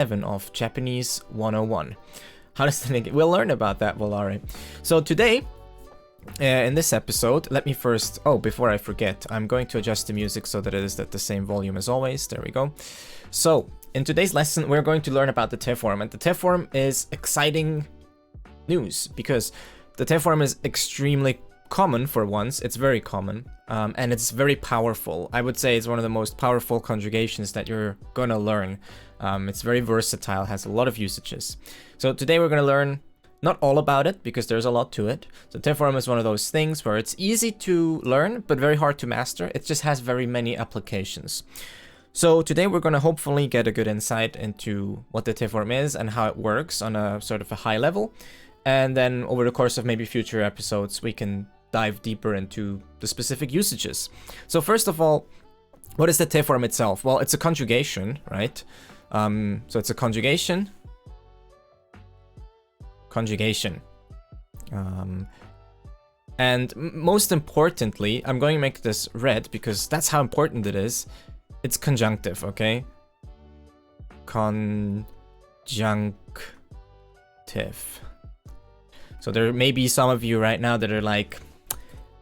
7 of Japanese 101. How does the thing? We'll learn about that, Volare. So today, in this episode, let me first... Oh, before I forget, I'm going to adjust the music so that it is at the same volume as always. There we go. So, in today's lesson, we're going to learn about the te form. And the te form is exciting news because the te form is extremely common for once. It's very common. And it's very powerful. I would say it's one of the most powerful conjugations that you're gonna learn. It's very versatile, has a lot of usages. So today we're gonna learn not all about it because there's a lot to it. So te form is one of those things where it's easy to learn but very hard to master. It just has very many applications. So today we're gonna hopefully get a good insight into what the te form is and how it works on a sort of a high level. And then over the course of maybe future episodes, we can dive deeper into the specific usages. So first of all, what is the te form itself? Well, it's a conjugation, right? So it's a conjugation. And most importantly, I'm going to make this red because that's how important it is. It's conjunctive, okay? Conjunctive. So there may be some of you right now that are like,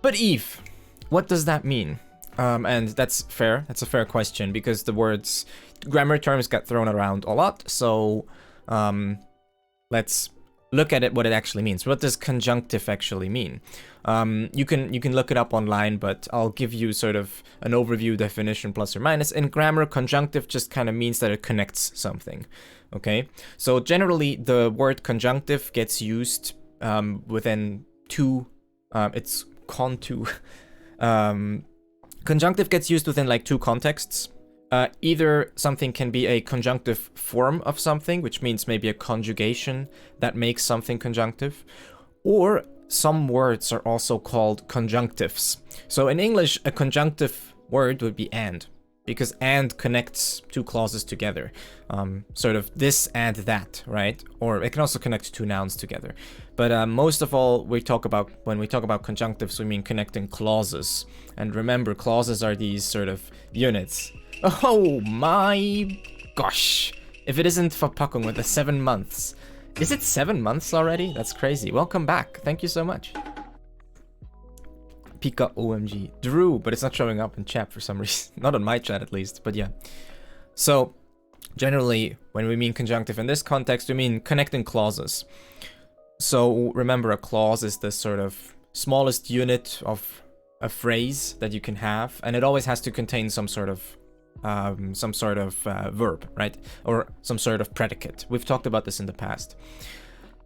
but Eve, what does that mean? And that's fair. That's a fair question because the words, grammar terms get thrown around a lot. So let's look at it, what it actually means. What does conjunctive actually mean? You can look it up online, but I'll give you sort of an overview definition plus or minus. In grammar, conjunctive just kind of means that it connects something. Okay, so generally the word conjunctive gets used within two. It's conjunctive gets used within like two contexts. Either something can be a conjunctive form of something, which means maybe a conjugation that makes something conjunctive, or some words are also called conjunctives. So in English, a conjunctive word would be and, because and connects two clauses together. Sort of this and that, right? Or it can also connect two nouns together. But most of all, when we talk about conjunctives, we mean connecting clauses. And remember, clauses are these sort of units. Oh my gosh. If it isn't for Pakung with the 7 months. Is it 7 months already? That's crazy. Welcome back. Thank you so much. Pika OMG. Drew, but it's not showing up in chat for some reason. Not on my chat at least, but yeah. So, generally, when we mean conjunctive in this context, we mean connecting clauses. So, remember, a clause is the sort of smallest unit of a phrase that you can have, and it always has to contain some sort of verb, right? Or some sort of predicate. We've talked about this in the past.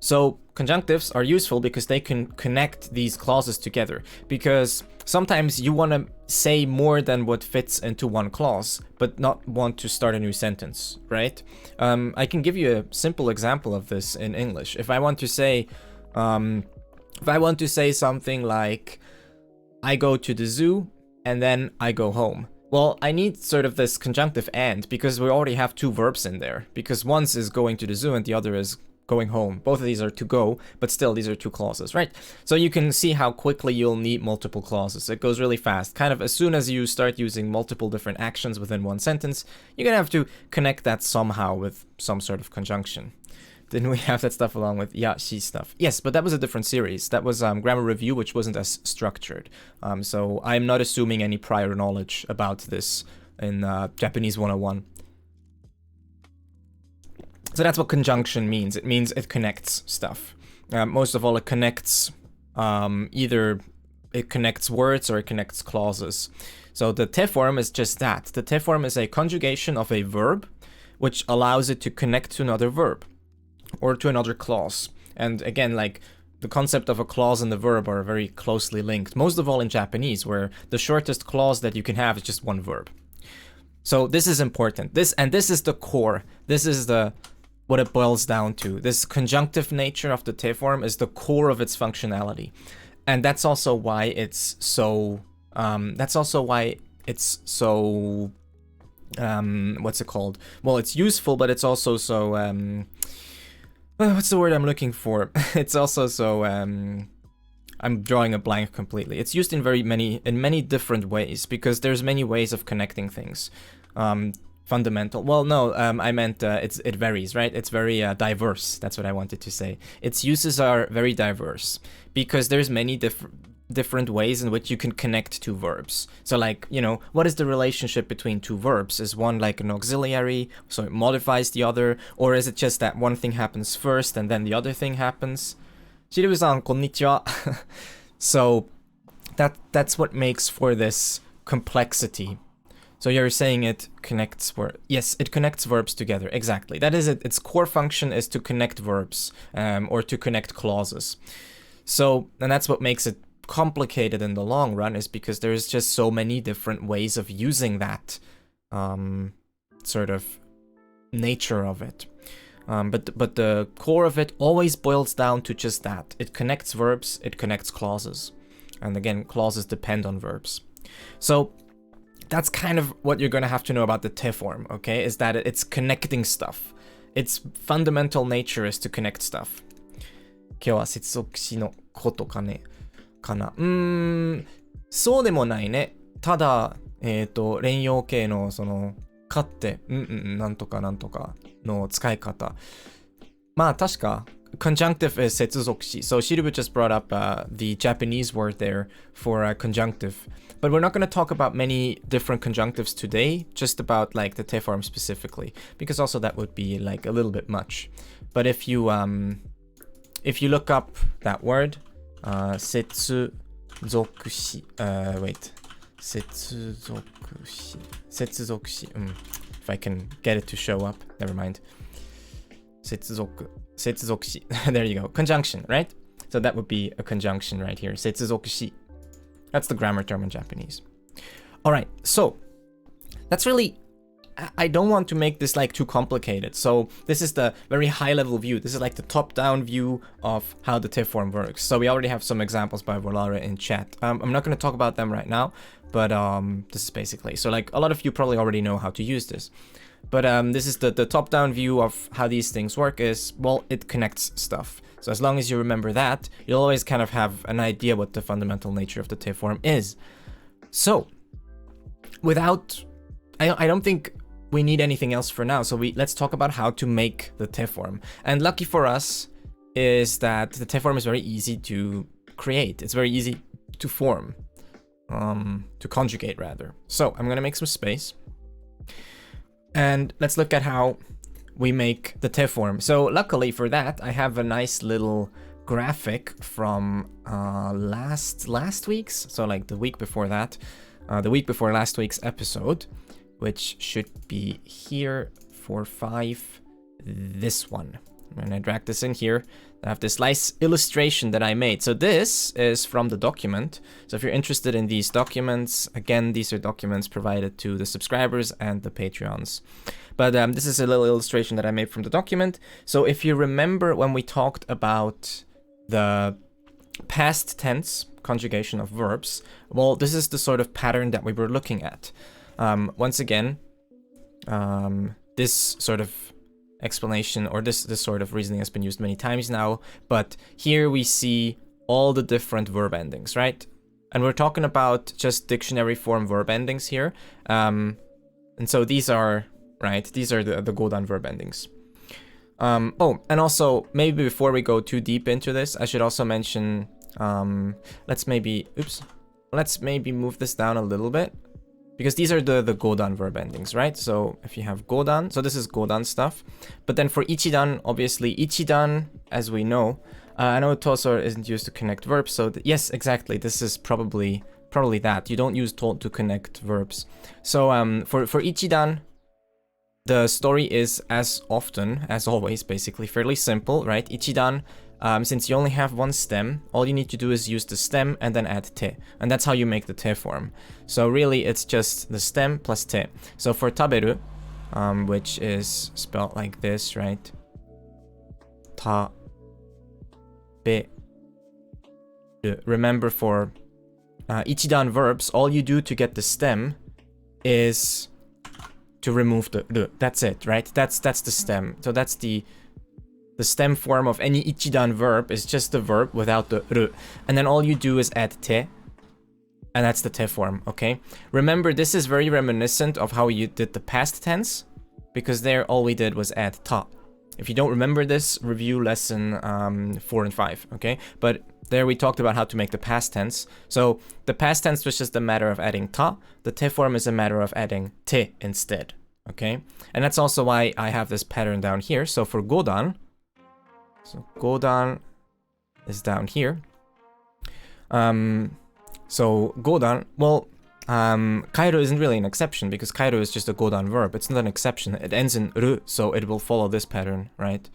So conjunctives are useful because they can connect these clauses together. Because sometimes you want to say more than what fits into one clause, but not want to start a new sentence, right? I can give you a simple example of this in English. If I want to say something like, I go to the zoo and then I go home. Well, I need sort of this conjunctive and because we already have two verbs in there. Because one is going to the zoo and the other is going home. Both of these are to go, but still these are two clauses, right? So you can see how quickly you'll need multiple clauses. It goes really fast. Kind of as soon as you start using multiple different actions within one sentence, you're gonna have to connect that somehow with some sort of conjunction. Didn't we have that stuff along with yeah, she stuff? Yes, but that was a different series. That was Grammar Review, which wasn't as structured. So I'm not assuming any prior knowledge about this in Japanese 101. So that's what conjunction means. It means it connects stuff. Most of all, it connects either it connects words or it connects clauses. So the te form is just that. The te form is a conjugation of a verb, which allows it to connect to another verb or to another clause. And again, like the concept of a clause and the verb are very closely linked. Most of all in Japanese, where the shortest clause that you can have is just one verb. So this is important. This is the core. This is what it boils down to. This conjunctive nature of the te form is the core of its functionality. And that's also why it's so what's it called? Well, it's useful, but it's also so what's the word I'm looking for? It's also so I'm drawing a blank completely. It's used in many different ways because there's many ways of connecting things. Fundamental. Well, no, I meant it varies, right? It's very diverse. That's what I wanted to say. Its uses are very diverse because there's many different ways in which you can connect two verbs. So like, what is the relationship between two verbs? Is one like an auxiliary, so it modifies the other, or is it just that one thing happens first and then the other thing happens? Shiribu-san, konnichiwa. So that's what makes for this complexity. So you're saying it connects yes, it connects verbs together. Exactly. That is it. Its core function is to connect verbs or to connect clauses. So, and that's what makes it complicated in the long run, is because there's just so many different ways of using that sort of nature of it. But the core of it always boils down to just that. It connects verbs, it connects clauses. And again, clauses depend on verbs. So that's kind of what you're going to have to know about the te form, okay? Is that it's connecting stuff. Its fundamental nature is to connect stuff. 今日は接続詞のことかね。かな。そうでもないね。ただ、連用形のその、かって、なんとかなんとかの使い方。まあ確か、conjunctive is 接続詞. So Shiribu just brought up the Japanese word there for conjunctive. But we're not going to talk about many different conjunctives today, just about like the te form specifically, because also that would be like a little bit much. But if you look up that word, 接続詞, wait, 接続詞, 接続詞, if I can get it to show up, never mind. 接続詞. There you go. Conjunction, right? So that would be a conjunction right here. 接続詞. That's the grammar term in Japanese. All right, so that's really, I don't want to make this like too complicated. So this is the very high level view. This is like the top down view of how the te form works. So we already have some examples by Volare in chat. I'm not going to talk about them right now, but this is basically, so like a lot of you probably already know how to use this. But this is the top down view of how these things work is, well, it connects stuff. So as long as you remember that, you'll always kind of have an idea what the fundamental nature of the te form is. So, I don't think we need anything else for now. So let's talk about how to make the te form. And lucky for us is that the te form is very easy to create. It's very easy to form, to conjugate rather. So I'm gonna make some space. And let's look at how we make the te form. So luckily for that, I have a nice little graphic from last week's, so like the week before that, the week before last week's episode, which should be here for 5, this one. And I drag this in here. I have this nice illustration that I made. So this is from the document. So if you're interested in these documents, again, these are documents provided to the subscribers and the Patreons. But this is a little illustration that I made from the document. So if you remember when we talked about the past tense conjugation of verbs, well, this is the sort of pattern that we were looking at. Once again, this sort of explanation or this sort of reasoning has been used many times now, but here we see all the different verb endings, right? And we're talking about just dictionary form verb endings here. And so these are, right, these are the Godan verb endings. Oh, and also maybe before we go too deep into this, I should also mention, let's maybe move this down a little bit. Because these are the Godan verb endings, right? So if you have Godan, so this is Godan stuff. But then for Ichidan, obviously, Ichidan, as we know, I know Tosor isn't used to connect verbs, so yes, exactly, this is probably that. You don't use to connect verbs. So for Ichidan, the story is as often, as always, basically fairly simple, right? Ichidan, since you only have one stem, all you need to do is use the stem and then add te. And that's how you make the te form. So really, it's just the stem plus te. So for taberu, which is spelled like this, right? Ta, be. Remember for ichidan verbs, all you do to get the stem is to remove the ru. That's it, right? That's the stem. So that's the stem form of any ichidan verb is just the verb without the ru. And then all you do is add te. And that's the te form, okay? Remember, this is very reminiscent of how you did the past tense, because there all we did was add ta. If you don't remember this, review lesson 4 and 5, okay? But there we talked about how to make the past tense. So the past tense was just a matter of adding ta. The te form is a matter of adding te instead, okay? And that's also why I have this pattern down here. So for godan, so godan is down here. So godan, well, kaeru isn't really an exception because kaeru is just a godan verb. It's not an exception. It ends in ru, so it will follow this pattern, right?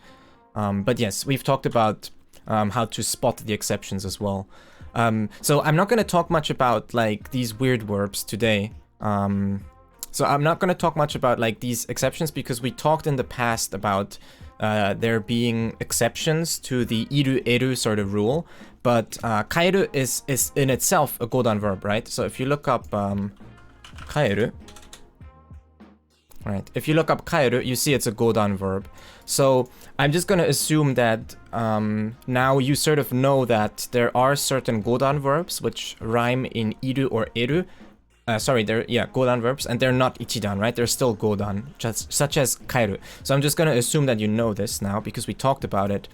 But yes, we've talked about how to spot the exceptions as well. So I'm not going to talk much about like these weird verbs today. So I'm not going to talk much about like these exceptions because we talked in the past about there being exceptions to the iru eru sort of rule. But kaeru is in itself a godan verb, right? So if you look up kaeru, right? If you look up kaeru, you see it's a godan verb. So I'm just going to assume that now you sort of know that there are certain godan verbs which rhyme in iru or eru. They're godan verbs, and they're not ichidan, right? They're still godan, such as kaeru. So I'm just going to assume that you know this now because we talked about it.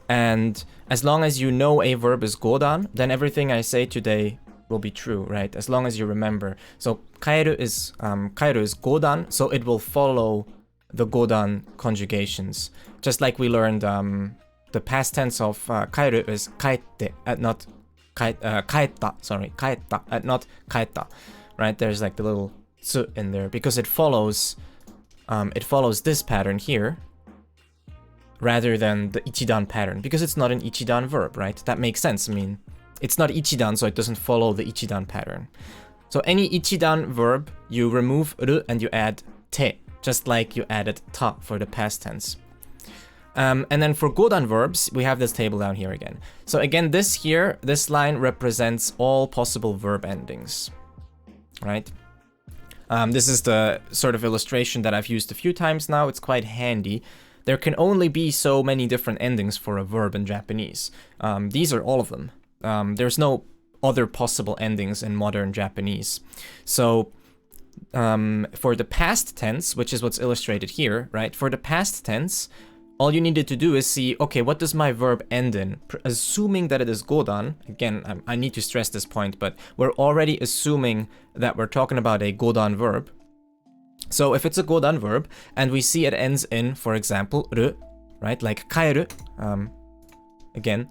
And as long as you know a verb is godan, then everything I say today will be true, right? As long as you remember. So kaeru is godan, so it will follow the godan conjugations. Just like we learned the past tense of kaeru is kaette, not kaetta, kaetta, not kaetta, right? There's like the little tsu in there because it follows this pattern here rather than the ichidan pattern because it's not an ichidan verb, right? That makes sense. I mean, it's not ichidan, so it doesn't follow the ichidan pattern. So any ichidan verb, you remove ru and you add te, just like you added ta for the past tense. And then for godan verbs, we have this table down here again. So again, this line represents all possible verb endings, right? This is the sort of illustration that I've used a few times now. It's quite handy. There can only be so many different endings for a verb in Japanese. These are all of them. There's no other possible endings in modern Japanese. So for the past tense, which is what's illustrated here, right? For the past tense, all you needed to do is see, okay, what does my verb end in? Assuming that it is godan, again, I need to stress this point, but we're already assuming that we're talking about a godan verb. So if it's a godan verb, and we see it ends in, for example, ru, right? Like kaeru, again,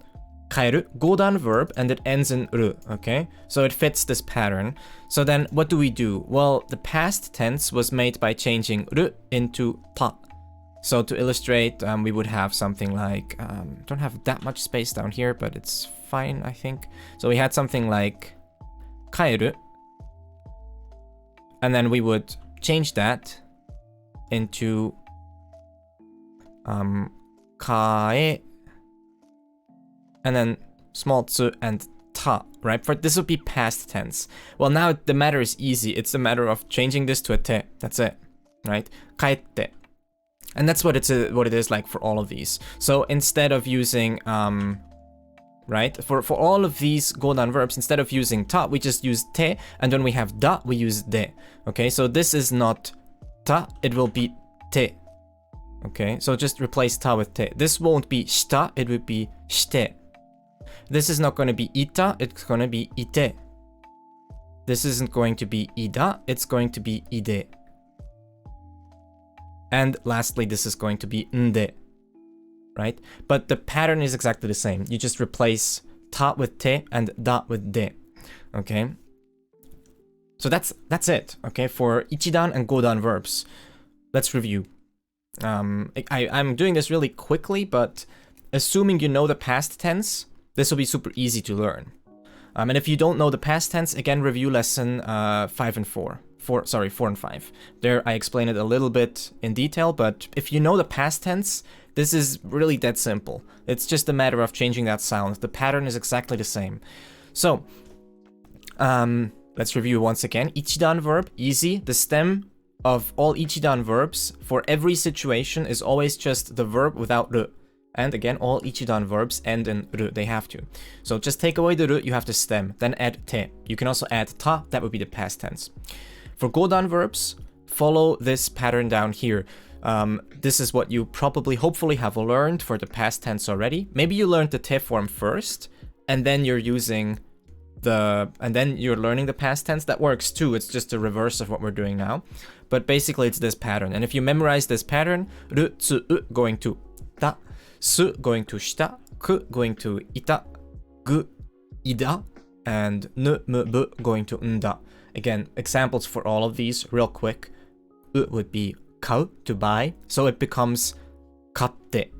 kaeru, godan verb, and it ends in ru, okay? So it fits this pattern. So then what do we do? Well, the past tense was made by changing ru into ta. So to illustrate, we would have something like, don't have that much space down here, but it's fine, I think. So we had something like kaeru, and then we would change that into kae, and then small tsu and ta, right? For this would be past tense. Well, now the matter is easy. It's a matter of changing this to a te. That's it, right? Kaette. And that's what it is like for all of these. So instead of using, right, for all of these godan verbs, instead of using ta, we just use te, and when we have da, we use de. Okay, so this is not ta, it will be te. Okay, so just replace ta with te. This won't be shita, it would be shite. This is not going to be ita, it's going to be ite. This isn't going to be ida, it's going to be ide. And lastly, this is going to be nde, right? But the pattern is exactly the same. You just replace ta with te and da with de, okay? So that's it, okay? For ichidan and godan verbs. Let's review. I'm doing this really quickly, but assuming you know the past tense, this will be super easy to learn. And if you don't know the past tense, again, review lesson 5 and 4. 4 and 5. There I explain it a little bit in detail, but if you know the past tense, this is really that simple. It's just a matter of changing that sound. The pattern is exactly the same. So, let's review once again. Ichidan verb, easy. The stem of all ichidan verbs for every situation is always just the verb without ru. And again, all ichidan verbs end in ru. They have to. So just take away the ru, you have to stem. Then add te. You can also add ta. That would be the past tense. For godan verbs, follow this pattern down here. This is what you probably, hopefully, have learned for the past tense already. Maybe you learned the te form first, and then you're using and then you're learning the past tense. That works too. It's just the reverse of what we're doing now. But basically, it's this pattern. And if you memorize this pattern, ru, tsu, u, going to ta, su, going to shita, ku, going to ita, gu, ida, and nu, mu, bu, going to nda. Again, examples for all of these, real quick. U would be kau, to buy, so it becomes katte.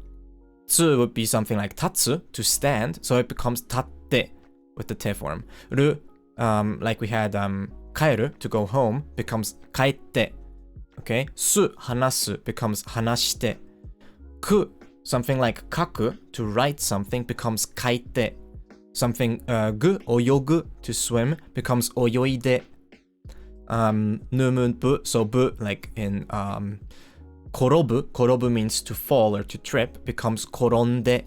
Tsu would be something like tatsu, to stand, so it becomes tatte with the te form. Ru, like we had kaeru, to go home, becomes kaette. Okay? Su, hanasu, becomes hanashite. Ku, something like kaku, to write something, becomes kaite. Something gu, oyogu, to swim, becomes oyoide. Numun bu, so bu, like in korobu means to fall or to trip, becomes koronde.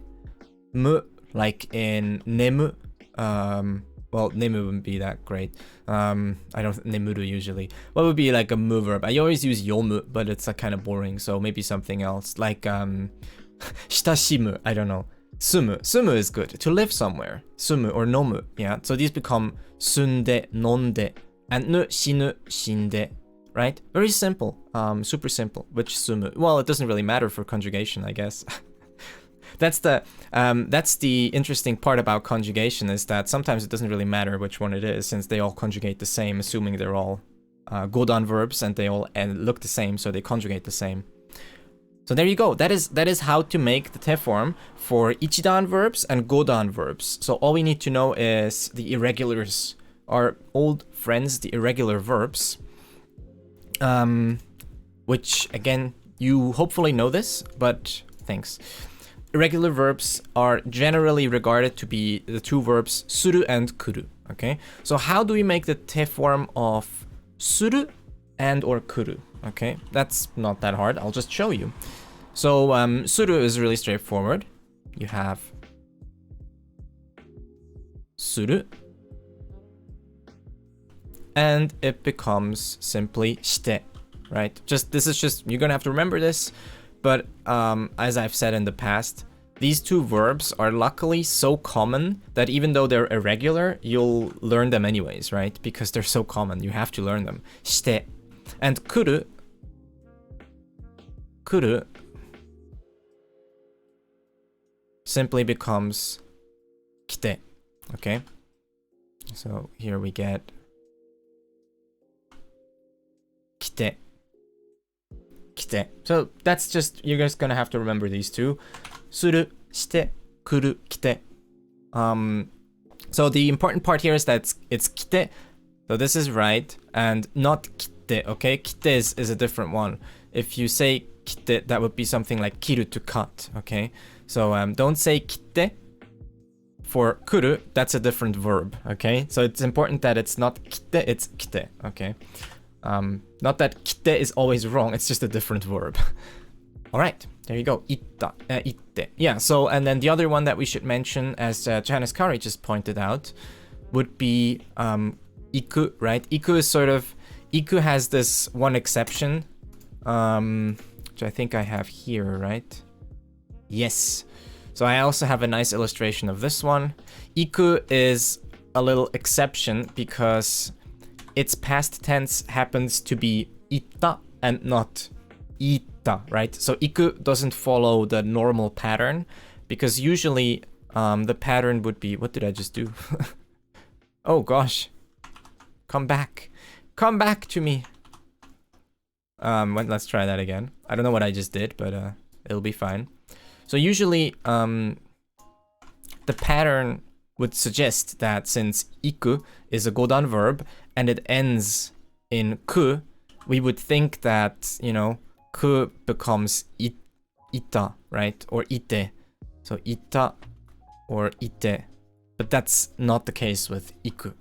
Mu, like in nemu, well, nemu wouldn't be that great. I don't nemuru usually. What would be like a mu verb? I always use yomu, but it's kind of boring, so maybe something else, like shitashimu, I don't know. Sumu is good, to live somewhere. Sumu or nomu, yeah. So these become sunde, nonde, and nu, shinu, shinde, right? Very simple, super simple. Which sumu? Well, it doesn't really matter for conjugation, I guess. That's the interesting part about conjugation, is that sometimes it doesn't really matter which one it is, since they all conjugate the same, assuming they're all godan verbs and they all look the same, so they conjugate the same. So there you go. That is how to make the te form for ichidan verbs and godan verbs. So all we need to know is the irregulars, our old friends, the irregular verbs, which again, you hopefully know this, but thanks. Irregular verbs are generally regarded to be the two verbs suru and kuru, okay? So how do we make the te form of suru and or kuru, okay? That's not that hard, I'll just show you. So suru is really straightforward. You have suru, and it becomes simply shite, right? This is just, you're gonna have to remember this. But as I've said in the past, these two verbs are luckily so common that even though they're irregular, you'll learn them anyways, right? Because they're so common, you have to learn them. Shite. And kuru simply becomes kite, okay? So here we get kite. So that's just, you're just gonna have to remember these two. Suru, shite, kuru, kite. So the important part here is that it's kite. So this is right, and not kite, okay? Kite is a different one. If you say kite, that would be something like kiru, to cut, okay? So don't say kite for kuru, that's a different verb, okay? So it's important that it's not kite, it's kite, okay? Not that kite is always wrong, it's just a different verb. Alright, there you go. Itte. Yeah, so, and then the other one that we should mention, as Janice Kari just pointed out, would be iku, right? Iku has this one exception, which I think I have here, right? Yes. So I also have a nice illustration of this one. Iku is a little exception because its past tense happens to be ita and not ita, right? So iku doesn't follow the normal pattern, because usually the pattern would be, what did I just do? Oh gosh, come back to me. Let's try that again. I don't know what I just did, but it'll be fine. So usually the pattern would suggest that since iku is a godan verb and it ends in ku, we would think that, you know, ku becomes ita, right? Or ite. So ita or ite. But that's not the case with iku.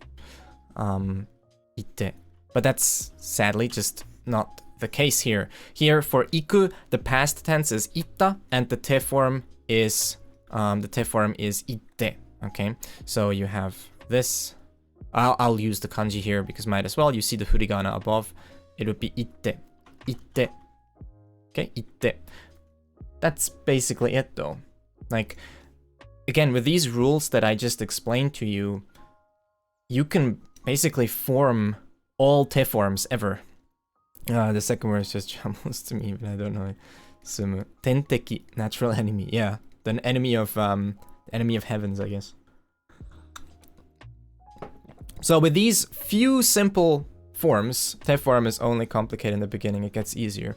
Ite. But that's sadly just not the case here. Here for iku, the past tense is ita and the te form is, the te form is itte, okay? So you have this. I'll use the kanji here because might as well. You see the furigana above. It would be itte. Itte. Okay, itte. That's basically it though. Like, again, with these rules that I just explained to you, you can basically form all te forms ever. The second word is just jumbles to me, but I don't know. Sumu. Tenteki, natural enemy. Yeah, the enemy of heavens, I guess. So with these few simple forms, te form is only complicated in the beginning. It gets easier.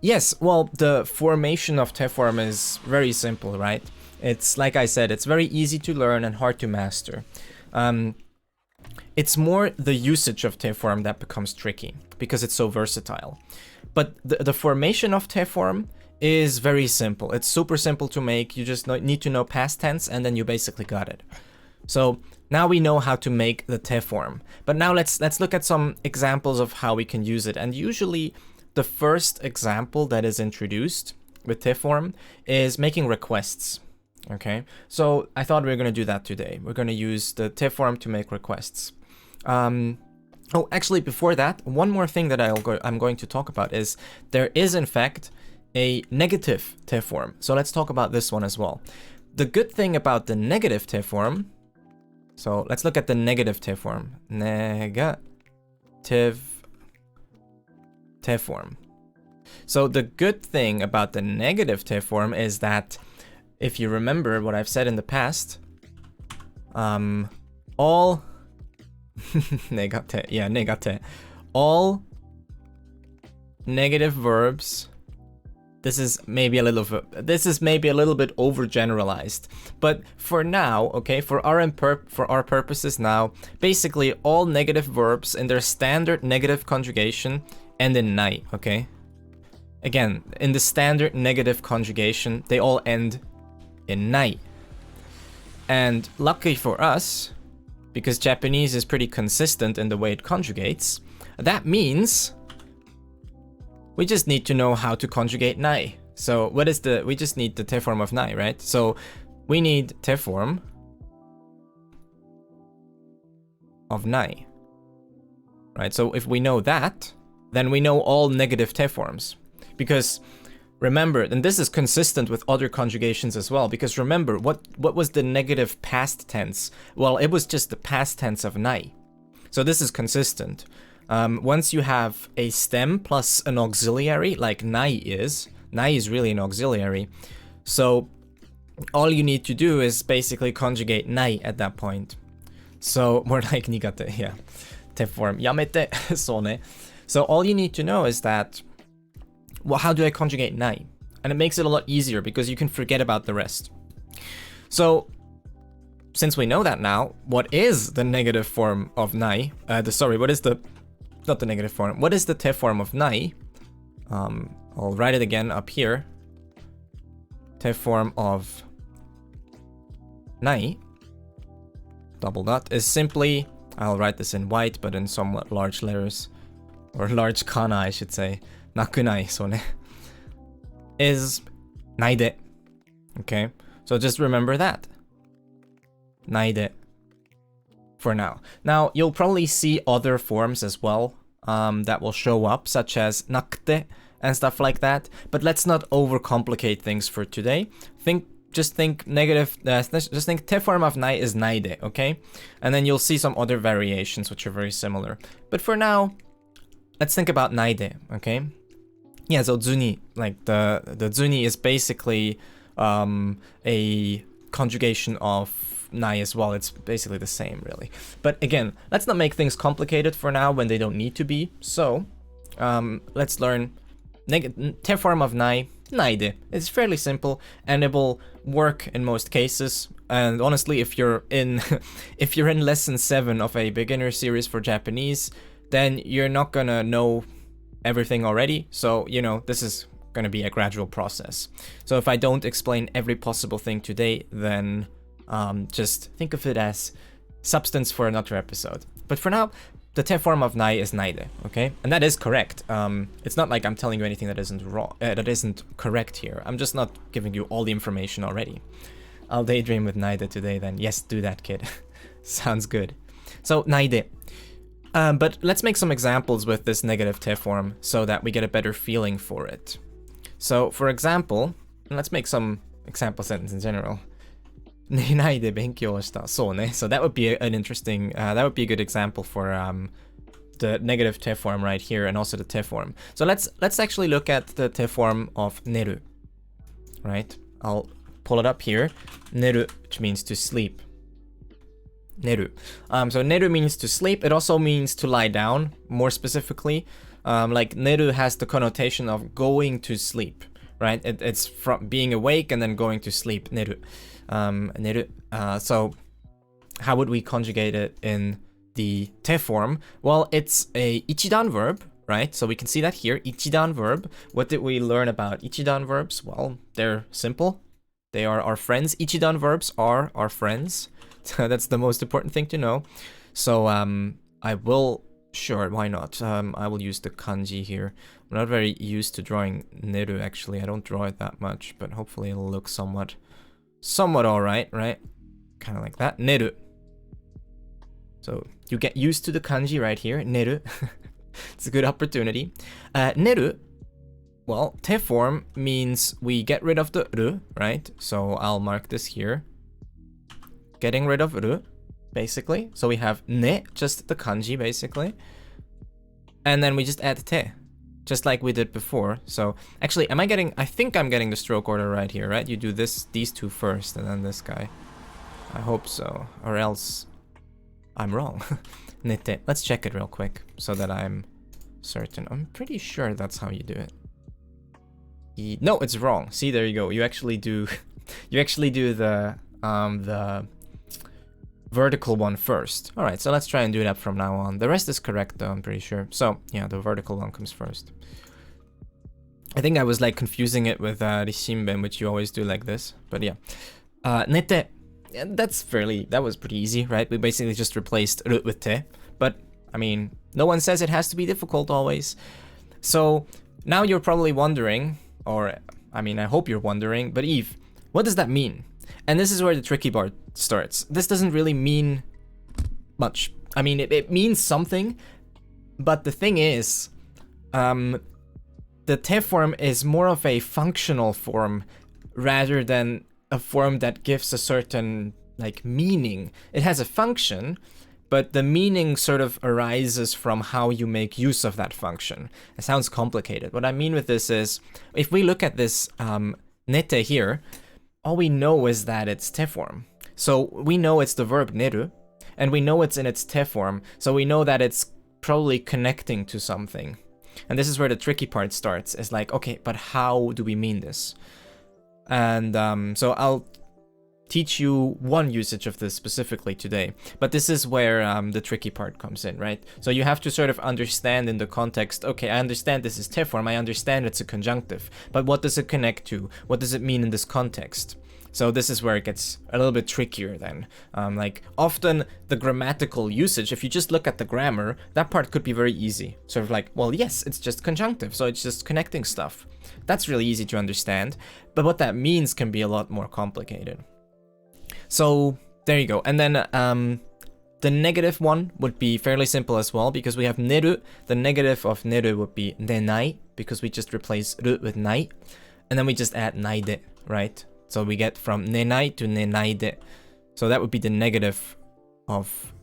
Yes, well, the formation of te form is very simple, right? It's, like I said, it's very easy to learn and hard to master. It's more the usage of te form that becomes tricky, because it's so versatile. But the formation of te form is very simple. It's super simple to make. You just need to know past tense, and then you basically got it. So now we know how to make the te form. But now let's look at some examples of how we can use it. And usually the first example that is introduced with te form is making requests. Okay, so I thought we were going to do that today. We're going to use the te form to make requests. Oh, actually, before that, one more thing that I'm going to talk about is there is, in fact, a negative te form. So let's talk about this one as well. The good thing about the negative te form, so let's look at the negative te form. Negative te form. So the good thing about the negative te form is that if you remember what I've said in the past, all negate, yeah, negate, all negative verbs. This is maybe a little bit overgeneralized, but for now, okay, for our purposes now, basically all negative verbs in their standard negative conjugation end in nai, okay? Again, in the standard negative conjugation, they all end in nai. And lucky for us, because Japanese is pretty consistent in the way it conjugates, that means we just need to know how to conjugate nai. So we just need the te form of nai, right? So we need te form of nai, right? So if we know that, then we know all negative te forms. Because remember, and this is consistent with other conjugations as well, because remember, what was the negative past tense? Well, it was just the past tense of nai. So this is consistent. Once you have a stem plus an auxiliary, like nai is really an auxiliary. So all you need to do is basically conjugate nai at that point. So more like nigate, yeah. Te form, yamete, so ne. So all you need to know is that, well, how do I conjugate nai? And it makes it a lot easier because you can forget about the rest. So since we know that now, what is the negative form of nai? What is the, not the negative form, what is the te form of nai? I'll write it again up here. Te form of nai, double dot, is simply, I'll write this in white, but in somewhat large letters, or large kana, I should say. Nakunai, so ne, is naide. Okay, so just remember that. Naide. For now. Now, you'll probably see other forms as well that will show up, such as nakute and stuff like that. But let's not overcomplicate things for today. Just think te form of nai is naide, okay? And then you'll see some other variations which are very similar. But for now, let's think about naide, okay? Yeah, so zuni, like the zuni is basically a conjugation of nai as well. It's basically the same, really. But again, let's not make things complicated for now when they don't need to be. So let's learn te form of nai, naide. It's fairly simple and it will work in most cases. And honestly, if you're in lesson 7 of a beginner series for Japanese, then you're not gonna know everything already. So, you know, this is gonna be a gradual process. So if I don't explain every possible thing today, then just think of it as substance for another episode. But for now, the te form of nai is naide, okay? And that is correct. It's not like I'm telling you anything that isn't wrong, that isn't correct here. I'm just not giving you all the information already. I'll daydream with naide today then. Yes, do that, kid. Sounds good. So, naide. But let's make some examples with this negative te form so that we get a better feeling for it. So, for example, let's make some example sentence in general. 寝ないで勉強した。そうね. So that would be an interesting, that would be a good example for the negative te form right here and also the te form. So let's actually look at the te form of neru. Right? I'll pull it up here. Neru, which means to sleep. Neru. So neru means to sleep. It also means to lie down, more specifically. Like neru has the connotation of going to sleep, right? It's from being awake and then going to sleep. Neru. Neru. So how would we conjugate it in the te form? Well, it's a ichidan verb, right? So we can see that here, ichidan verb. What did we learn about ichidan verbs? Well, they're simple. They are our friends. Ichidan verbs are our friends. That's the most important thing to know. So I will, sure, why not? I will use the kanji here. I'm not very used to drawing neru, actually. I don't draw it that much, but hopefully it'll look somewhat alright, right? Kind of like that. Neru. So you get used to the kanji right here. Neru. It's a good opportunity. Neru, well, te form means we get rid of the ru, right? So I'll mark this here. Getting rid of ru, basically. So we have ne, just the kanji, basically. And then we just add te, just like we did before. So actually, I think I'm getting the stroke order right here, right? You do these two first, and then this guy. I hope so, or else I'm wrong. Nete. Let's check it real quick so that I'm certain. I'm pretty sure that's how you do it. No, it's wrong. See, there you go. You actually do the vertical one first. All right, so let's try and do that from now on. The rest is correct though, I'm pretty sure. So yeah, the vertical one comes first. I think I was like confusing it with rishinben, which you always do like this, but yeah. Nete. That was pretty easy, right? We basically just replaced ru with te, but I mean, no one says it has to be difficult always. So now you're probably wondering, or I mean, I hope you're wondering, but Eve, what does that mean? And this is where the tricky part starts. This doesn't really mean much. I mean, it means something, but the thing is, the te form is more of a functional form rather than a form that gives a certain, like, meaning. It has a function, but the meaning sort of arises from how you make use of that function. It sounds complicated. What I mean with this is, if we look at this nete here, all we know is that it's te form. So we know it's the verb neru, and we know it's in its te form, so we know that it's probably connecting to something. And this is where the tricky part starts. It's like, okay, but how do we mean this? And so I'll teach you one usage of this specifically today, but this is where the tricky part comes in, right? So you have to sort of understand in the context, okay, I understand this is te form, I understand it's a conjunctive, but what does it connect to? What does it mean in this context? So this is where it gets a little bit trickier then. Like often the grammatical usage, if you just look at the grammar, that part could be very easy. Sort of like, well, yes, it's just conjunctive, so it's just connecting stuff. That's really easy to understand, but what that means can be a lot more complicated. So there you go. And then the negative one would be fairly simple as well, because we have neru. The negative of neru would be nenai, because we just replace ru with nai, and then we just add naide, right? So we get from nenai to nenaide. So that would be the negative of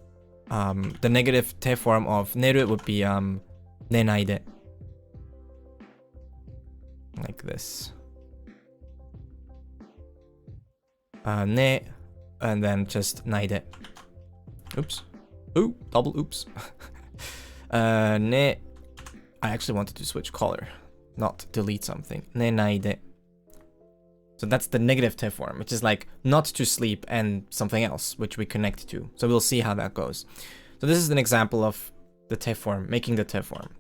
the negative te form of neru would be nenaide. Like this. Ne, and then just naide. Oops. Ooh, double oops. Ne. I actually wanted to switch color, not delete something. Ne naide. So that's the negative te form, which is like not to sleep and something else, which we connect to. So we'll see how that goes. So this is an example of the te form, making the te form.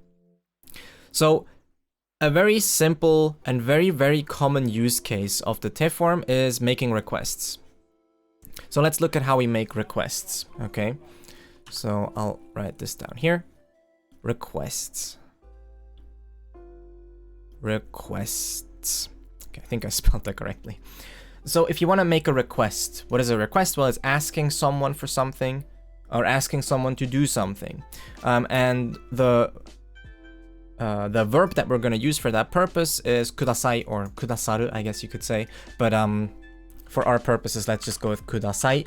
So a very simple and very, very common use case of the te form is making requests. So let's look at how we make requests, okay? So I'll write this down here. Requests. Requests. Okay, I think I spelled that correctly. So if you want to make a request, what is a request? Well, it's asking someone for something or asking someone to do something. And the verb that we're going to use for that purpose is kudasai or kudasaru, I guess you could say. But for our purposes, let's just go with kudasai.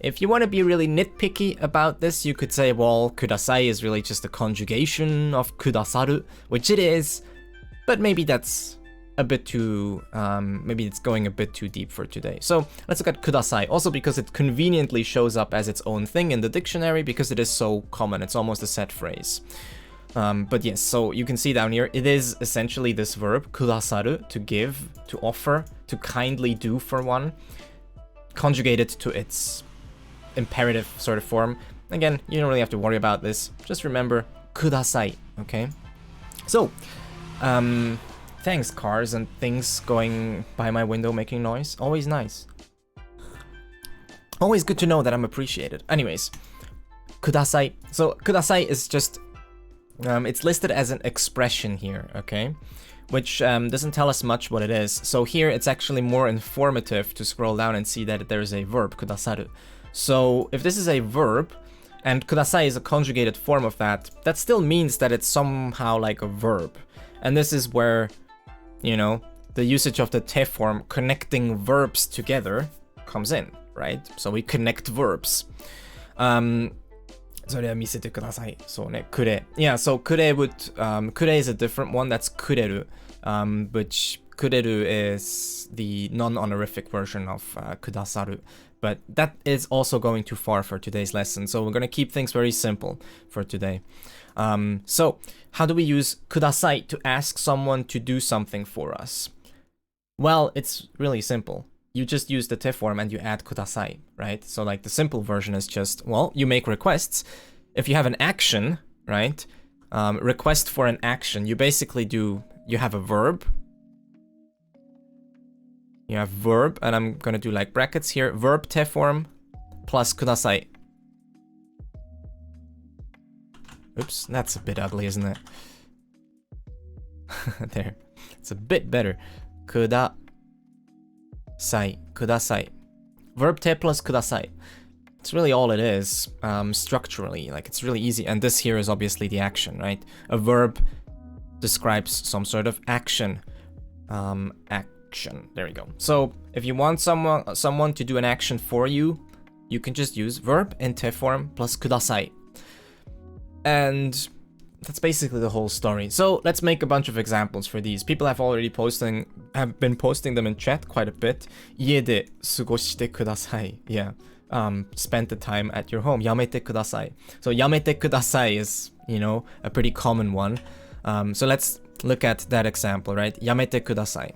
If you want to be really nitpicky about this, you could say, well, kudasai is really just a conjugation of kudasaru, which it is, but maybe that's a bit too, maybe it's going a bit too deep for today. So let's look at kudasai, also because it conveniently shows up as its own thing in the dictionary because it is so common, it's almost a set phrase. But yes, so you can see down here, it is essentially this verb, kudasaru, to give, to offer, to kindly do for one, conjugated to its imperative sort of form. Again, you don't really have to worry about this. Just remember, kudasai, okay? So, thanks, cars and things going by my window making noise. Always nice. Always good to know that I'm appreciated. Anyways, kudasai. So, kudasai is just, it's listed as an expression here, okay? Which doesn't tell us much what it is. So here, it's actually more informative to scroll down and see that there's a verb, kudasaru. So if this is a verb, and kudasai is a conjugated form of that, that still means that it's somehow like a verb. And this is where, you know, the usage of the te form, connecting verbs together, comes in, right? So we connect verbs. それは見せてください。そうね、くれ. Yeah, so くれ would, くれ is a different one, that's くれる, which くれる is the non-honorific version of くださる. But that is also going too far for today's lesson, so we're going to keep things very simple for today. So, how do we use ください to ask someone to do something for us? Well, it's really simple. You just use the te form and you add ください, right? So like the simple version is just, well, you make requests. If you have an action, right? Request for an action, you basically do, you have a verb. You have verb, and I'm gonna do like brackets here. Verb te form plus ください. Oops, that's a bit ugly, isn't it? There, it's a bit better. ください, ください. Verb te plus ください. It's really all it is, structurally. Like, it's really easy. And this here is obviously the action, right? A verb describes some sort of action. Action. There we go. So if you want someone to do an action for you, you can just use verb in te form plus ください. And that's basically the whole story. So let's make a bunch of examples for these. People have been posting them in chat quite a bit. 家で過ごしてください. Yeah. Spend the time at your home. やめてください. So やめてください is, you know, a pretty common one. So let's look at that example, right? やめてください.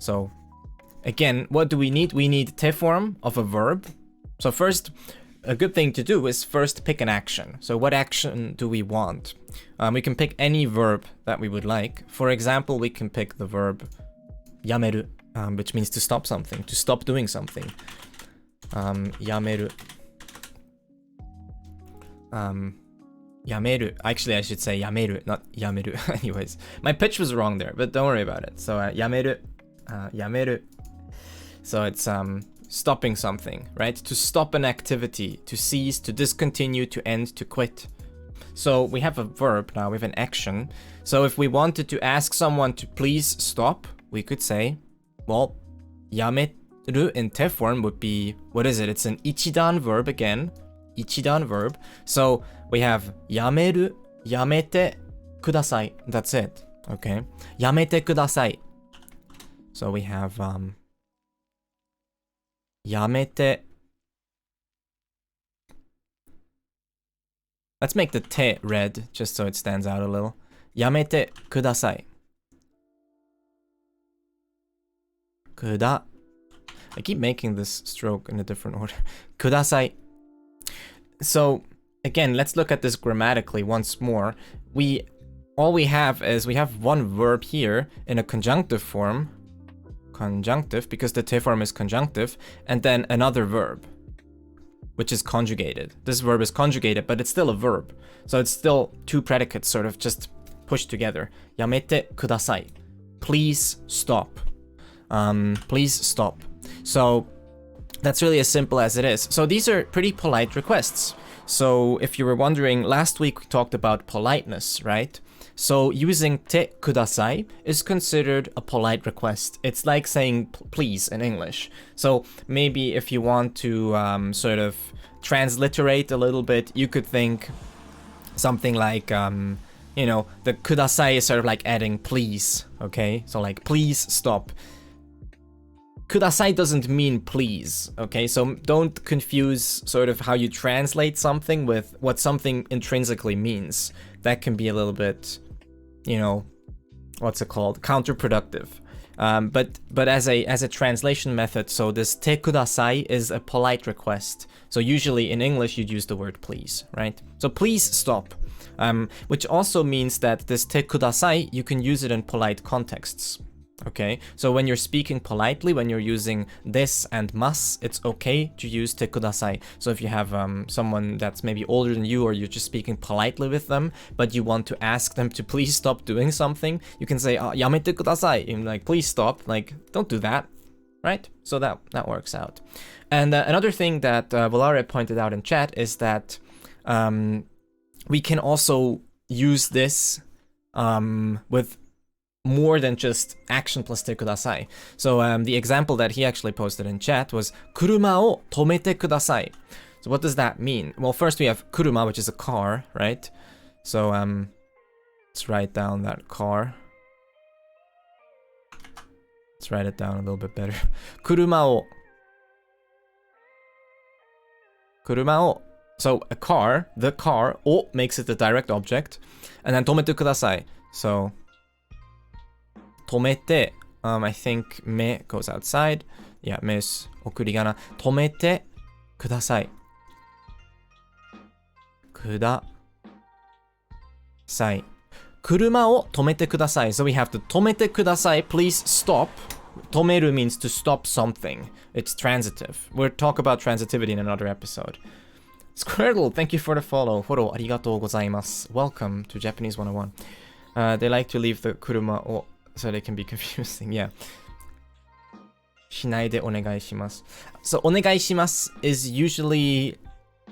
So again, what do we need? We need te form of a verb. So first, a good thing to do is first pick an action. So what action do we want? We can pick any verb that we would like. For example, we can pick the verb やめる, which means to stop something, to stop doing something. やめる. やめる. Actually, I should say やめる, not やめる. Anyways, my pitch was wrong there, but don't worry about it. So やめる. やめる. So it's stopping something, right? To stop an activity, to cease, to discontinue, to end, to quit. So we have a verb now, we have an action. So if we wanted to ask someone to please stop, we could say, well, やめる in te form would be, what is it? It's an ichidan verb again. Ichidan verb. So we have やめる, やめてください. That's it. Okay. やめてください. So we have やめて. Let's make the te red, just so it stands out a little. やめてください. くだ. I keep making this stroke in a different order. ください. So, again, let's look at this grammatically once more. All we have is we have one verb here in a conjunctive form. Conjunctive, because the te form is conjunctive, and then another verb, which is conjugated. This verb is conjugated, but it's still a verb. So it's still two predicates sort of just pushed together. やめてください. Please stop. Please stop. So that's really as simple as it is. So these are pretty polite requests. So if you were wondering, last week we talked about politeness, right? So using てください is considered a polite request. It's like saying please in English. So maybe if you want to sort of transliterate a little bit, you could think something like, you know, the ください is sort of like adding please, okay? So like please stop. ください doesn't mean please, okay? So don't confuse sort of how you translate something with what something intrinsically means. That can be a little bit, you know, what's it called? Counterproductive. But as a translation method, so this てください is a polite request. So usually in English you'd use the word please, right? So please stop. Which also means that this てください, you can use it in polite contexts. Okay, so when you're speaking politely, when you're using this and mas, it's okay to use てください. So if you have someone that's maybe older than you, or you're just speaking politely with them, but you want to ask them to please stop doing something, you can say やめてください, and like please stop, like don't do that, right? So that works out. And another thing that Volare pointed out in chat is that we can also use this with more than just action plus てください. So the example that he actually posted in chat was 車を止めてください. So what does that mean? Well, first we have 車, which is a car, right? So let's write down that car. Let's write it down a little bit better. 車を So a car, the car, を makes it the direct object. And then 止めてください. So 止めて I think め goes outside. Yeah, め is 送り仮名。止めてください。ください。車を止めてください。So we have to 止めてください. Please stop. 止める means to stop something. It's transitive. We'll talk about transitivity in another episode. Squirtle, thank you for the follow. フォローありがとうございます。Welcome to Japanese 101. They like to leave the 車を so they can be confusing, yeah. しないでお願いします. So お願いします is usually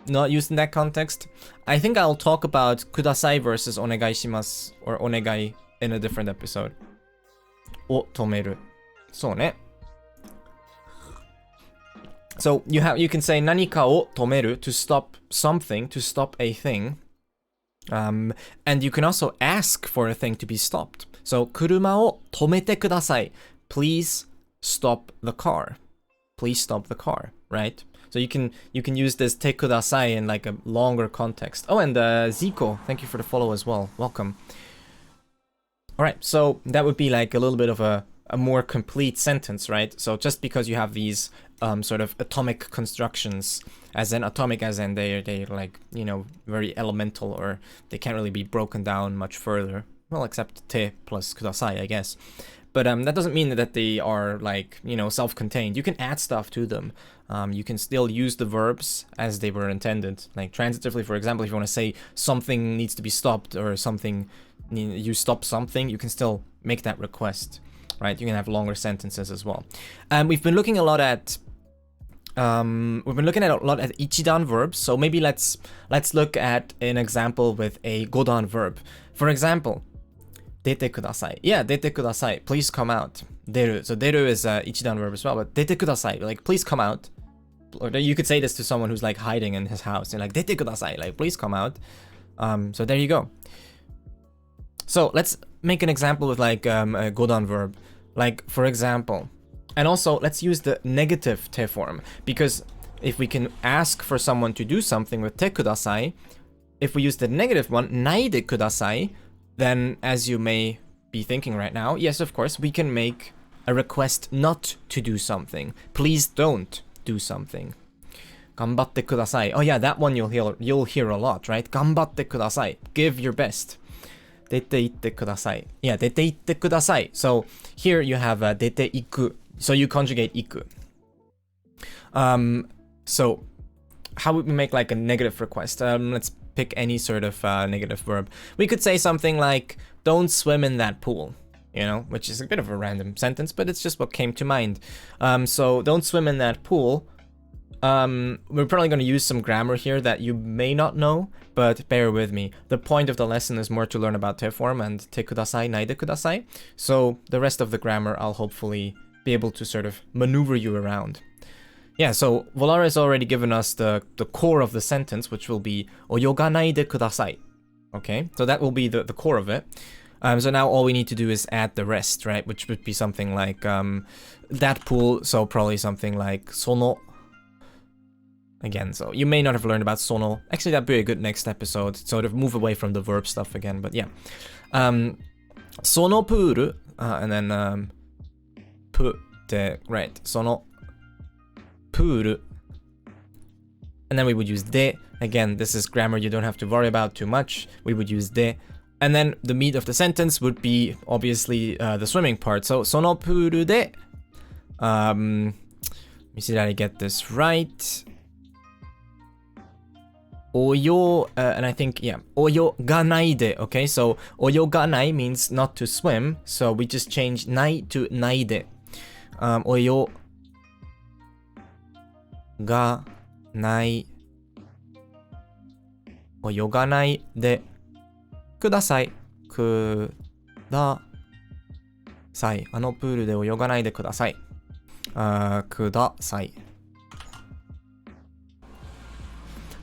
not used in that context. I think I'll talk about ください versus お願いします or お願い in a different episode. を止める. そうね. So you can say 何かを止める to stop something, to stop a thing. And you can also ask for a thing to be stopped. So 車を止めてください. Please stop the car. Please stop the car, right? So you can use this てください in like a longer context. Oh, and Zico, thank you for the follow as well. Welcome. All right, so that would be like a little bit of a more complete sentence, right? So just because you have these sort of atomic constructions, as in atomic as in they're like, you know, very elemental, or they can't really be broken down much further. Well, except て plus ください, I guess. But that doesn't mean that they are like, you know, self-contained. You can add stuff to them. You can still use the verbs as they were intended. Like transitively, for example, if you want to say something needs to be stopped, or something, you stop something, you can still make that request, right? You can have longer sentences as well. We've been looking a lot at ichidan verbs. So maybe let's look at an example with a godan verb. For example, 出てください. Yeah, 出てください. Please come out. 出る. So 出る is ichidan verb as well, but 出てください. Like, please come out. Or you could say this to someone who's like hiding in his house. You're like, 出てください. Like, please come out. So there you go. So let's make an example with like a godan verb. Like, for example, and also let's use the negative て form, because if we can ask for someone to do something with てください, if we use the negative one, ないでください, then as you may be thinking right now, yes, of course, we can make a request not to do something. Please don't do something. 頑張ってください. Oh yeah, that one you'll hear a lot, right? 頑張ってください. Give your best. 出て行ってください. Yeah, 出て行ってください. So here you have 出て行く. So you conjugate 行く. So how would we make like a negative request? Let's pick any sort of negative verb. We could say something like, don't swim in that pool, you know, which is a bit of a random sentence, but it's just what came to mind. So don't swim in that pool. We're probably going to use some grammar here that you may not know, but bear with me. The point of the lesson is more to learn about te form and te kudasai, naide kudasai. So the rest of the grammar, I'll hopefully be able to sort of maneuver you around. Yeah, so Volare has already given us the core of the sentence, which will be oyoganaide kudasai. Okay, so that will be the core of it. So now all we need to do is add the rest, right? Which would be something like that pool, so probably something like sono. Again, so you may not have learned about sono. Actually, that'd be a good next episode. Sort of move away from the verb stuff again, but yeah. Sono pool, and then right, sono pool. And then we would use de. Again, this is grammar you don't have to worry about too much. We would use de. And then the meat of the sentence would be obviously the swimming part. So, sono pool de. Let me see that I get this right. Oyo, and I think, yeah, oyo ga naide, okay? So, oyo ga nai means not to swim, so we just change nai to naide. Oyo ga nai, oyo ga nai de kudasai, kudasai. あのプールで泳がないでください。ください。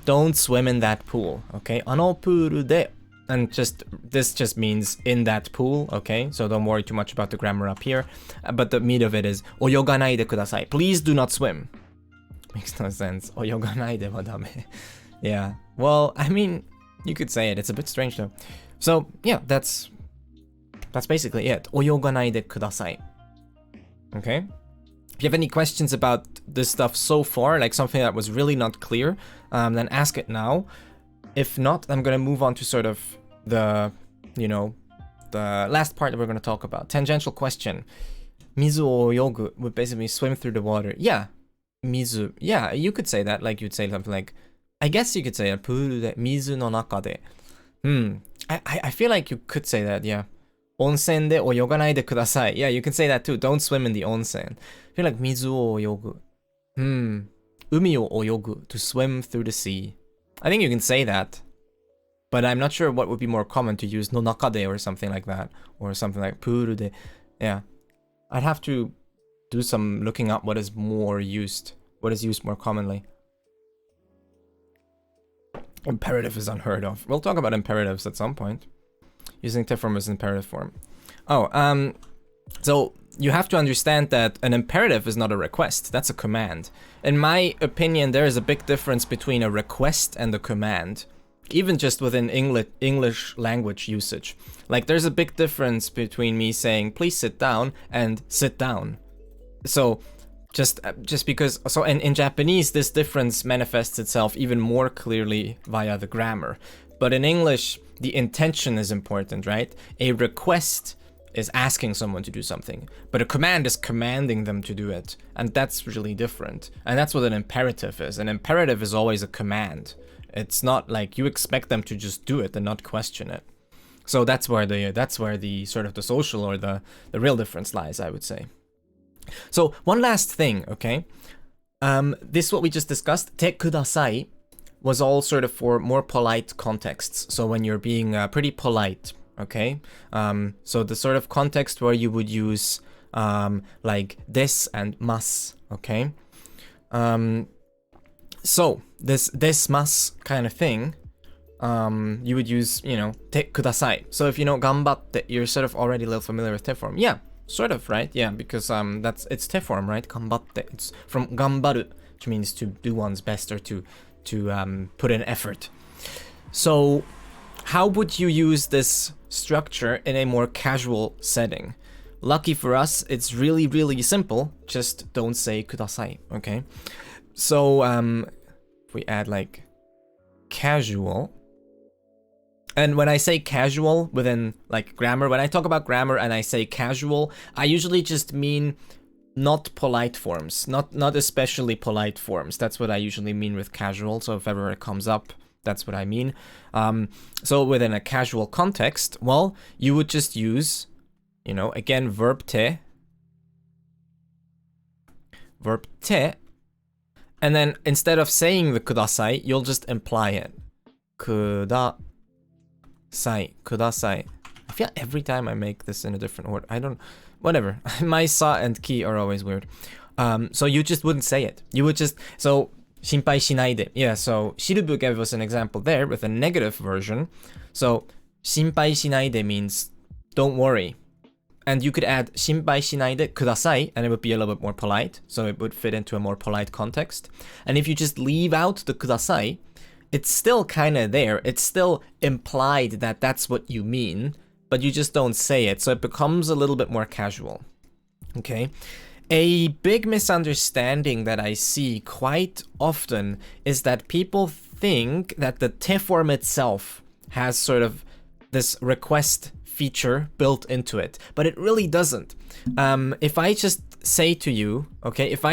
Don't swim in that pool, okay? あのプールで and this just means in that pool, okay? So don't worry too much about the grammar up here. But the meat of it is 泳がないでください. Please do not swim. Makes no sense. 泳がないではダメ. Yeah. Well, I mean, you could say it. It's a bit strange though. So, yeah, that's basically it. 泳がないでください. Okay? If you have any questions about this stuff so far, like something that was really not clear, then ask it now. If not, I'm going to move on to sort of the last part that we're going to talk about. Tangential question. Mizu o yogu would basically swim through the water. Yeah. Mizu. Yeah, you could say that. Like you'd say something like, I guess you could say, プールで水の中で. I feel like you could say that, yeah. 温泉で泳がないでください. Yeah, you can say that too. Don't swim in the onsen. I feel like 水を泳ぐ. 海を泳ぐ. To swim through the sea. I think you can say that. But I'm not sure what would be more common to use の中で or something like that. Or something like プールで. Yeah. I'd have to do some looking up what is more used. What is used more commonly. Imperative is unheard of. We'll talk about imperatives at some point. Using te form as imperative form. So you have to understand that an imperative is not a request. That's a command. In my opinion, there is a big difference between a request and a command. Even just within English language usage. Like there's a big difference between me saying, please sit down, and sit down. So just because, so in Japanese, this difference manifests itself even more clearly via the grammar. But in English, the intention is important, right? A request is asking someone to do something, but a command is commanding them to do it. And that's really different. And that's what an imperative is. An imperative is always a command. It's not like you expect them to just do it and not question it. So that's where the sort of the social or the real difference lies, I would say. So one last thing, okay? This what we just discussed, te kudasai, was all sort of for more polite contexts. So when you're being pretty polite, okay? So the sort of context where you would use like des and mas, okay? So this mas kind of thing, you would use, te kudasai. So if you know ganbatte, you're sort of already a little familiar with te form. Yeah, sort of, right? Yeah, because it's te form, right? Ganbatte. It's from gambaru, which means to do one's best or to put in effort. So how would you use this structure in a more casual setting? Lucky for us, it's really, really simple. Just don't say kudasai, okay? So if we add like casual, and when I say casual within like grammar, when I talk about grammar and I say casual, I usually just mean not polite forms, not especially polite forms. That's what I usually mean with casual. So if ever it comes up, that's what I mean. So within a casual context, well, you would just use, again, verb te, and then instead of saying the kudasai, you'll just imply it. Kudasai. I feel every time I make this in a different word. Whatever. My sa and ki are always weird. So you just wouldn't say it. You would just, so, 心配しないで. Yeah, so Shirubu gave us an example there with a negative version. So, 心配しないで means don't worry. And you could add 心配しないでください, and it would be a little bit more polite. So it would fit into a more polite context. And if you just leave out the ください, it's still kind of there. It's still implied that that's what you mean, but you just don't say it. So it becomes a little bit more casual. Okay? A big misunderstanding that I see quite often is that people think that the te form itself has sort of this request feature built into it, but it really doesn't. If I just say to you, okay, like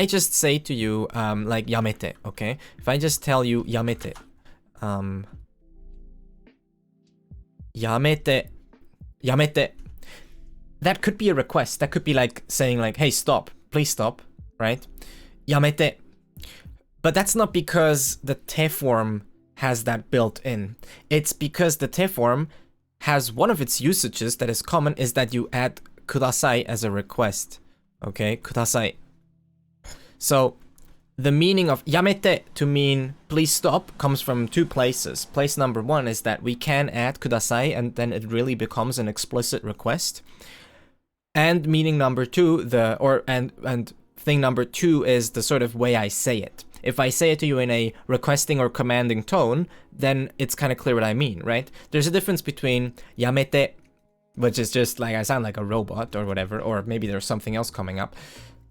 yamete, okay? If I just tell you yamete, yamete, that could be a request. That could be like saying like, hey, stop, please stop, right? Yamete. But that's not because the te form has that built in. It's because the te form has one of its usages that is common is that you add kudasai as a request. Okay, kudasai. So the meaning of yamete to mean please stop comes from two places. Place number one is that we can add kudasai and then it really becomes an explicit request. And meaning number two, thing number two is the sort of way I say it. If I say it to you in a requesting or commanding tone, then it's kind of clear what I mean, right? There's a difference between yamete, which is just like I sound like a robot or whatever, or maybe there's something else coming up.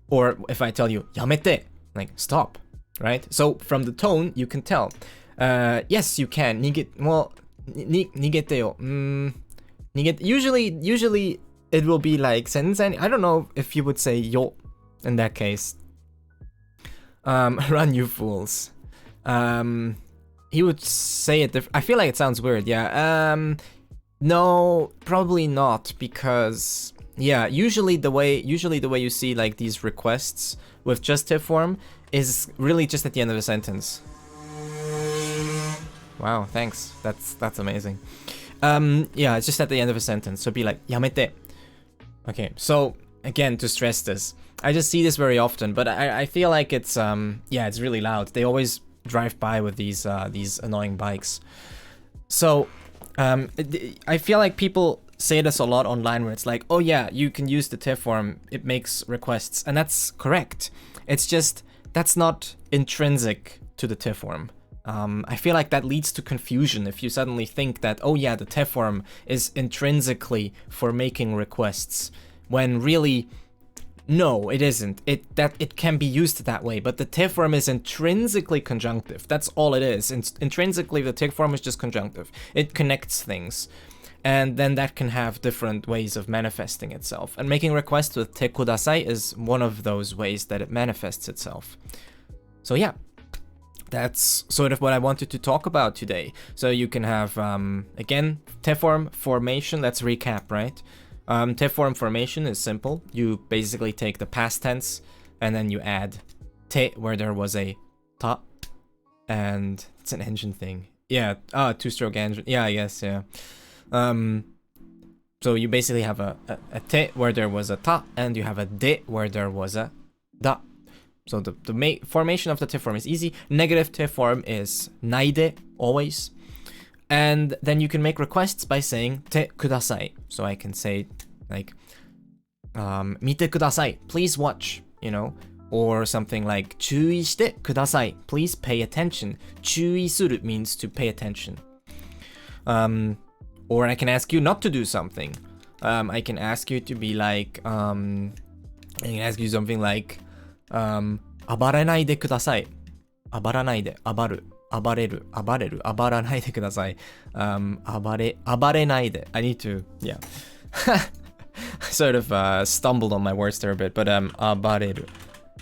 Or if I tell you yamete, like stop, right? So from the tone, you can tell. Yes, you can. Nigete yo. Usually it will be like senzen. I don't know if you would say yo in that case. Run, you fools. He would say it I feel like it sounds weird, yeah. No, probably not, because yeah, usually the way you see like these requests with just te form is really just at the end of a sentence. Wow, thanks. That's amazing. Yeah, it's just at the end of a sentence. So be like yamete. Okay, so again, to stress this, I just see this very often, but I feel like it's it's really loud. They always drive by with these annoying bikes. So I feel like people say this a lot online where it's like, oh yeah, you can use the te form, it makes requests, and that's correct. It's just that's not intrinsic to the te form. I feel like that leads to confusion if you suddenly think that, oh yeah, the te form is intrinsically for making requests, when really, no, it isn't. It can be used that way, but the te form is intrinsically conjunctive. That's all it is. Intrinsically, the te form is just conjunctive. It connects things, and then that can have different ways of manifesting itself. And making requests with te kudasai is one of those ways that it manifests itself. So yeah. That's sort of what I wanted to talk about today. So you can have, again, te form formation. Let's recap, right? Te form formation is simple. You basically take the past tense and then you add te where there was a ta, and it's an engine thing. Yeah, two-stroke engine. Yeah, I guess, yeah. So you basically have a te where there was a ta, and you have a de where there was a da. So the formation of the te form is easy. Negative te form is naide, always. And then you can make requests by saying te kudasai. So I can say like, mite kudasai, please watch, or something like 注意してください, please pay attention. 注意する means to pay attention. Or I can ask you not to do something. I can ask you to be like, I can ask you something like, 暴れないでください。暴らないで、暴る、暴れる、暴れる、暴らないでください。暴れないで。I need to, yeah. sort of stumbled on my words there a bit, but abareru.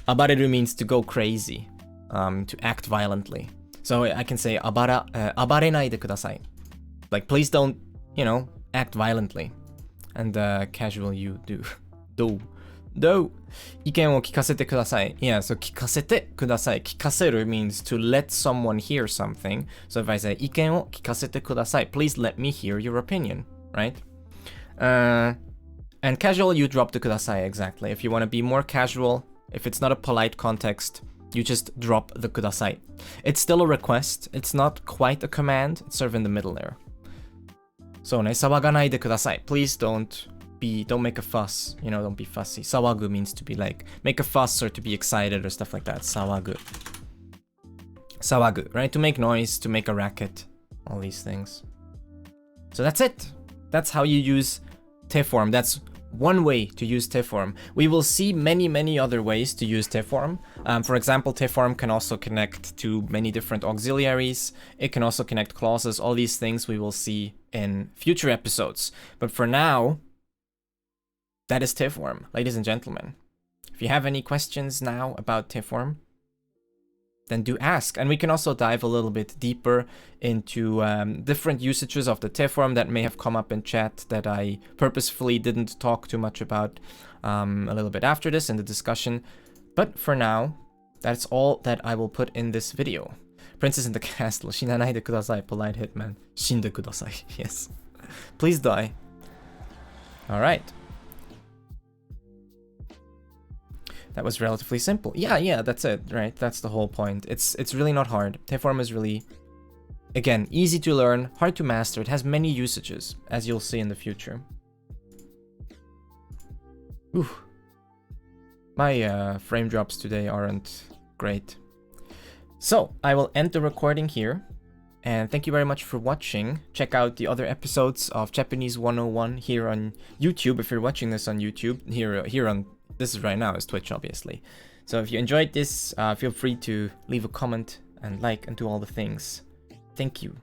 Abareru means to go crazy, to act violently. So I can say abarenai de kudasai. Like, please don't, you know, act violently. And casual you do. Do. 意見を聞かせてください. Yeah, so 聞かせてください. 聞かせる means to let someone hear something. So if I say 意見を聞かせてください, please let me hear your opinion, right? And casual, you drop the ください, exactly. If you want to be more casual, if it's not a polite context, you just drop the ください. It's still a request. It's not quite a command. It's sort of in the middle there. So ね、騒がないでください. Please don't make a fuss, you know, don't be fussy. Sawagu means to be like, make a fuss or to be excited or stuff like that. Sawagu, right? To make noise, to make a racket, all these things. So that's it. That's how you use te form. That's one way to use te form. We will see many other ways to use te form. For example, te form can also connect to many different auxiliaries. It can also connect clauses. All these things we will see in future episodes. But for now, that is te form, ladies and gentlemen. If you have any questions now about te form, then do ask. And we can also dive a little bit deeper into different usages of the te form that may have come up in chat that I purposefully didn't talk too much about a little bit after this in the discussion. But for now, that's all that I will put in this video. Princess in the Castle, 死なないでください, polite hitman. 死んでください, yes. Please die. Alright. That was relatively simple. Yeah, that's it, right? That's the whole point. It's really not hard. Te form is really, again, easy to learn, hard to master. It has many usages, as you'll see in the future. Ooh. My frame drops today aren't great. So, I will end the recording here. And thank you very much for watching. Check out the other episodes of Japanese 101 here on YouTube. If you're watching this on YouTube, here on... This is right now, is Twitch, obviously. So if you enjoyed this, feel free to leave a comment and like and do all the things. Thank you.